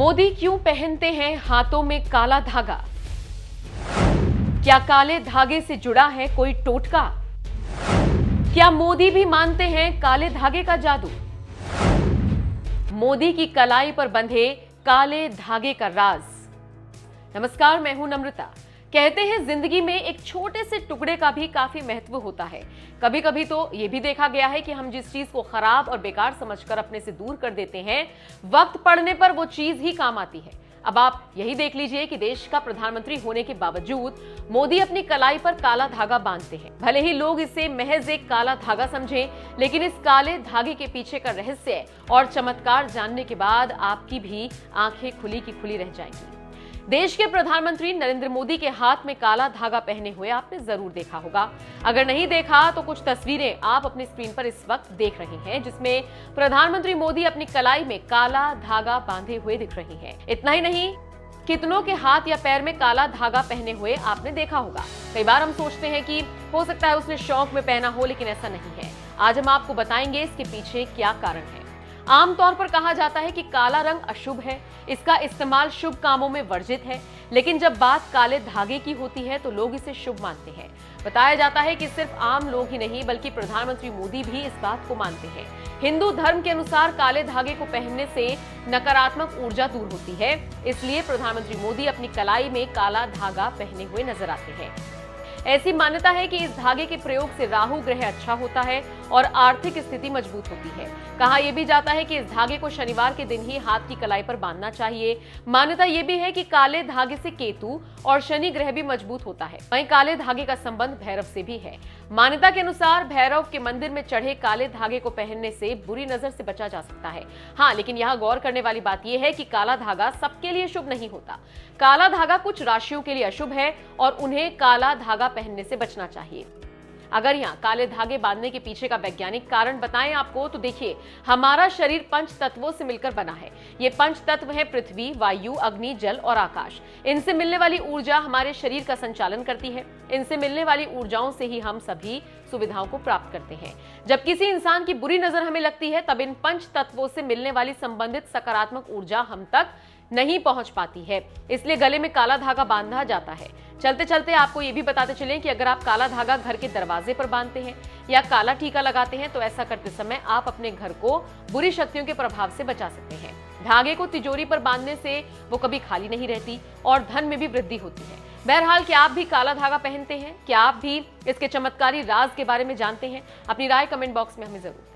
मोदी क्यों पहनते हैं हाथों में काला धागा? क्या काले धागे से जुड़ा है कोई टोटका? क्या मोदी भी मानते हैं काले धागे का जादू? मोदी की कलाई पर बंधे काले धागे का राज। नमस्कार, मैं हूं नम्रता। कहते हैं जिंदगी में एक छोटे से टुकड़े का भी काफी महत्व होता है। कभी कभी तो यह भी देखा गया है कि हम जिस चीज को खराब और बेकार समझकर अपने से दूर कर देते हैं, वक्त पड़ने पर वो चीज ही काम आती है। अब आप यही देख लीजिए कि देश का प्रधानमंत्री होने के बावजूद मोदी अपनी कलाई पर काला धागा बांधते हैं। भले ही लोग इसे महज एक काला धागा समझें, लेकिन इस काले धागे के पीछे का रहस्य और चमत्कार जानने के बाद आपकी भी आंखें खुली की खुली रह जाएंगी। देश के प्रधानमंत्री नरेंद्र मोदी के हाथ में काला धागा पहने हुए आपने जरूर देखा होगा। अगर नहीं देखा तो कुछ तस्वीरें आप अपनी स्क्रीन पर इस वक्त देख रहे हैं, जिसमें प्रधानमंत्री मोदी अपनी कलाई में काला धागा बांधे हुए दिख रहे हैं। इतना ही नहीं, कितनों के हाथ या पैर में काला धागा पहने हुए आपने देखा होगा। कई बार हम सोचते हैं कि हो सकता है उसने शौक में पहना हो, लेकिन ऐसा नहीं है। आज हम आपको बताएंगे इसके पीछे क्या कारण है। आमतौर पर कहा जाता है कि काला रंग अशुभ है, इसका इस्तेमाल शुभ कामों में वर्जित है, लेकिन जब बात काले धागे की होती है तो लोग इसे शुभ मानते हैं। बताया जाता है कि सिर्फ आम लोग ही नहीं, बल्कि प्रधानमंत्री मोदी भी इस बात को मानते हैं। हिंदू धर्म के अनुसार काले धागे को पहनने से नकारात्मक ऊर्जा दूर होती है, इसलिए प्रधानमंत्री मोदी अपनी कलाई में काला धागा पहने हुए नजर आते हैं। ऐसी मान्यता है कि इस धागे के प्रयोग से राहु ग्रह अच्छा होता है और आर्थिक स्थिति मजबूत होती है। कहा यह भी जाता है कि इस धागे को शनिवार के दिन ही हाथ की कलाई पर बांधना चाहिए। मान्यता यह भी है कि काले धागे से केतु और शनि ग्रह भी मजबूत होता है। वहीं काले धागे का संबंध भैरव से भी है। मान्यता के अनुसार भैरव के मंदिर में चढ़े काले धागे को पहनने से बुरी नजर से बचा जा सकता है। हाँ, लेकिन यहाँ गौर करने वाली बात यह है कि काला धागा सबके लिए शुभ नहीं होता। काला धागा कुछ राशियों के लिए अशुभ है और उन्हें काला धागा पहनने से बचना चाहिए। अगर यहाँ काले धागे बांधने के पीछे का वैज्ञानिक कारण बताएं आपको, तो देखिए, हमारा शरीर पंच तत्वों से मिलकर बना है। ये पंच तत्व है पृथ्वी, वायु, अग्नि, जल और आकाश। इनसे मिलने वाली ऊर्जा हमारे शरीर का संचालन करती है। इनसे मिलने वाली ऊर्जाओं से ही हम सभी सुविधाओं को प्राप्त करते हैं। जब किसी इंसान की बुरी नजर हमें लगती है, तब इन पंच तत्वों से मिलने वाली संबंधित सकारात्मक ऊर्जा हम तक नहीं पहुंच पाती है, इसलिए गले में काला धागा बांधा जाता है। चलते चलते आपको ये भी बताते चलें कि अगर आप काला धागा घर के दरवाजे पर बांधते हैं या काला टीका लगाते हैं, तो ऐसा करते समय आप अपने घर को बुरी शक्तियों के प्रभाव से बचा सकते हैं। धागे को तिजोरी पर बांधने से वो कभी खाली नहीं रहती और धन में भी वृद्धि होती है। बहरहाल, क्या आप भी काला धागा पहनते हैं? क्या आप भी इसके चमत्कारी राज के बारे में जानते हैं? अपनी राय कमेंट बॉक्स में हमें जरूर